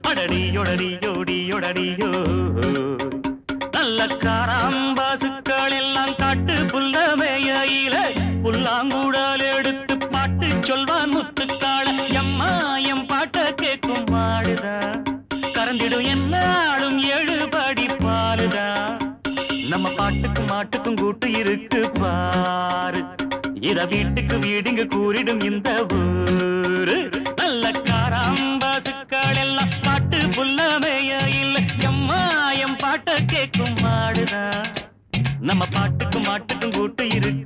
அடடியொடடியோடியொடடியோ நல்ல காராம்பாசுக்கள் எல்லாம் காட்டு புல்லமேயில புல்லாங்குழல் எடுத்து பாட்டு சொல்வான் முத்துக்காள எம்மா எம் பாட்ட கேட்கும் மாடுதா கறந்திடும் என்னாலும் 7 படி பாலுதா நம்ம பாட்டுக்கும் மாட்டுக்கும் கூட்டு இருக்கு பாரு இத வீட்டுக்கு வீடுங்க கூறிடும் இந்த ஊரு நல்ல காராம்பாசுக்கள் எல்லாம் பாட்டு புல்லமேயில எம்மா எம் பாட்ட கேட்கும் மாடுதா நம்ம பாட்டுக்கும் மாட்டுக்கும் கூட்டு இருக்கு